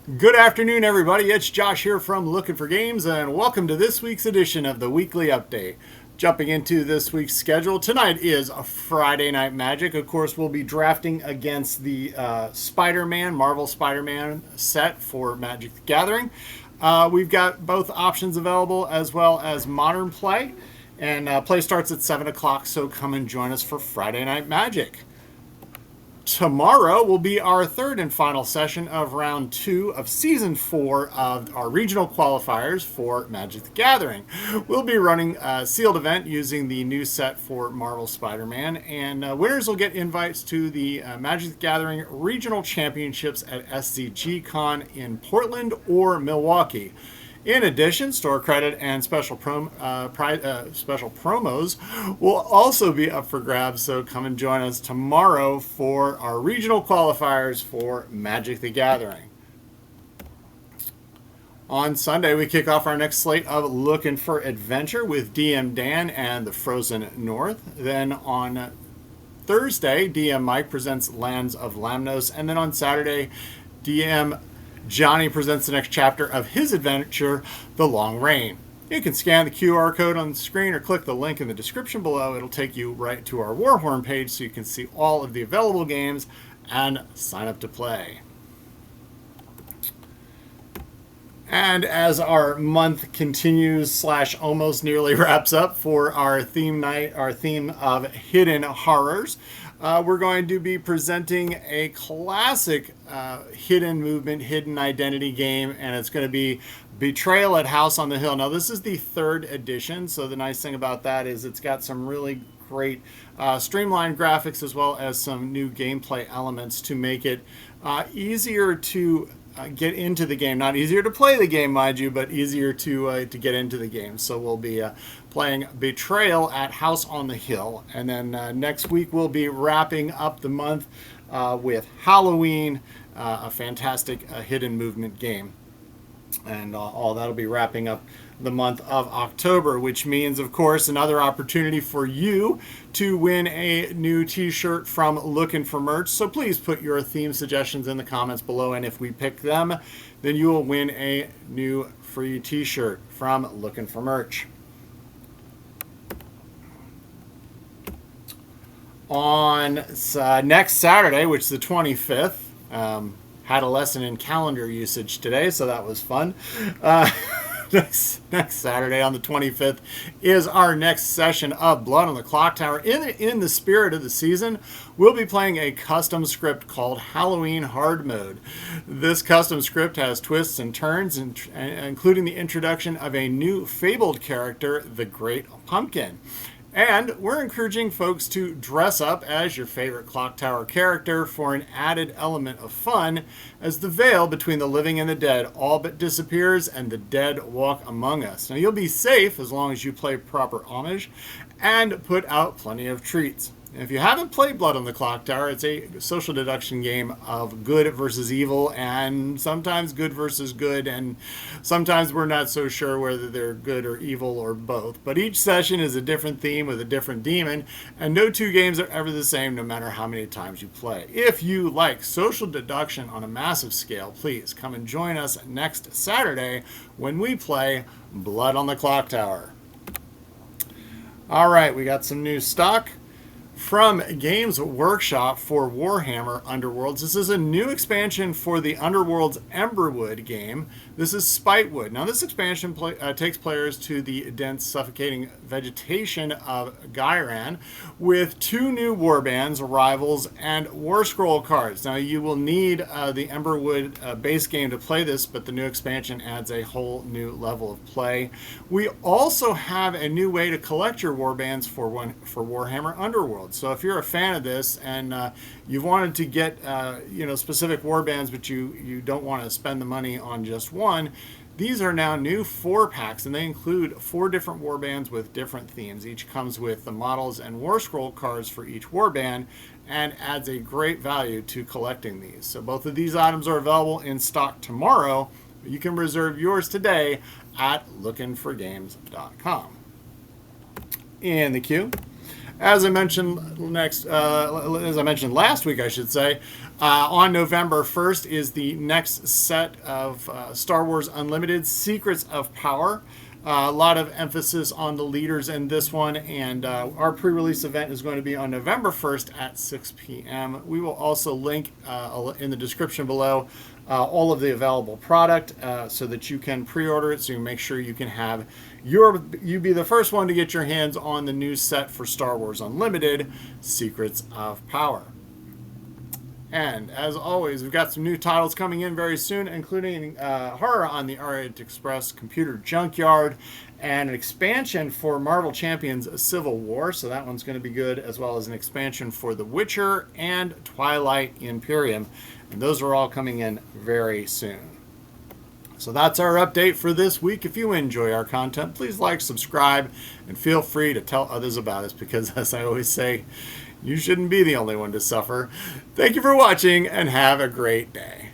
Good afternoon, everybody. It's Josh here from Lookin For Games, and welcome to this week's edition of the Weekly Update. Jumping into this week's schedule, tonight is a Friday Night Magic. Of course, we'll be drafting against the Spider-Man, Marvel Spider-Man set for Magic the Gathering. We've got both options available as well as Modern Play, and play starts at 7 o'clock, so come and join us for Friday Night Magic. Tomorrow will be our third and final session of round 2 of season 4 of our regional qualifiers for Magic the Gathering. We'll be running a sealed event using the new set for Marvel Spider-Man, and winners will get invites to the Magic the Gathering regional championships at SCG-Con in Portland or Milwaukee. In addition, store credit and special promos will also be up for grabs, so come and join us tomorrow for our regional qualifiers for Magic the Gathering. On Sunday, we kick off our next slate of Lookin For Adventure with DM Dan and the Frozen North. Then on Thursday, DM Mike presents Lands of Lamnos, and then on Saturday, DM Johnny presents the next chapter of his adventure, The Long Reign. You can scan the QR code on the screen or click the link in the description below. It'll take you right to our Warhorn page so you can see all of the available games and sign up to play. And as our month continues / almost nearly wraps up for our theme night, our theme of hidden horrors, we're going to be presenting a classic hidden movement, hidden identity game, and it's going to be Betrayal at House on the Hill. Now, this is the 3rd edition, so the nice thing about that is it's got some really great streamlined graphics as well as some new gameplay elements to make it easier to get into the game. Not easier to play the game, mind you, but easier to get into the game. So we'll be playing Betrayal at House on the Hill. And then next week we'll be wrapping up the month with Halloween, a fantastic hidden movement game. And all that'll be wrapping up the month of October, which means, of course, another opportunity for you to win a new t-shirt from Lookin For Merch. So please put your theme suggestions in the comments below, and if we pick them, then you will win a new free t-shirt from Lookin For Merch. On next Saturday, which is the 25th, had a lesson in calendar usage today, so that was fun. Next Saturday on the 25th is our next session of Blood on the Clocktower. In the spirit of the season, we'll be playing a custom script called Halloween Hard Mode. This custom script has twists and turns, including the introduction of a new fabled character, the Great Pumpkin. And we're encouraging folks to dress up as your favorite Clocktower character for an added element of fun as the veil between the living and the dead all but disappears and the dead walk among us. Now, you'll be safe as long as you play proper homage and put out plenty of treats. If you haven't played Blood on the Clocktower, it's a social deduction game of good versus evil, and sometimes good versus good, and sometimes we're not so sure whether they're good or evil or both. But each session is a different theme with a different demon, and no two games are ever the same no matter how many times you play. If you like social deduction on a massive scale, please come and join us next Saturday when we play Blood on the Clocktower. All right, we got some new stock from Games Workshop for Warhammer Underworlds. This is a new expansion for the Underworlds Emberwood game. This is Spitewood. Now, this expansion takes players to the dense, suffocating vegetation of Gyran with 2 new warbands, Rivals, and War Scroll cards. Now, you will need the Emberwood base game to play this, but the new expansion adds a whole new level of play. We also have a new way to collect your warbands for Warhammer Underworlds. So if you're a fan of this and you've wanted to get specific warbands, but you don't want to spend the money on just one, these are now new 4-packs, and they include 4 different warbands with different themes. Each comes with the models and War Scroll cards for each warband and adds a great value to collecting these. So both of these items are available in stock tomorrow. You can reserve yours today at lookinforgames.com. In the queue, as I mentioned last week, I should say, On November 1st is the next set of Star Wars Unlimited Secrets of Power. A lot of emphasis on the leaders in this one, and our pre-release event is going to be on November 1st at 6 p.m. We will also link in the description below all of the available product so that you can pre-order it, so you make sure you can have you be the first one to get your hands on the new set for Star Wars Unlimited Secrets of Power. And as always, we've got some new titles coming in very soon, including Horror on the Orient Express Computer Junkyard, and an expansion for Marvel Champions Civil War, so that one's going to be good, as well as an expansion for The Witcher and Twilight Imperium. And those are all coming in very soon. So that's our update for this week. If you enjoy our content, please like, subscribe, and feel free to tell others about us, because as I always say, you shouldn't be the only one to suffer. Thank you for watching, and have a great day.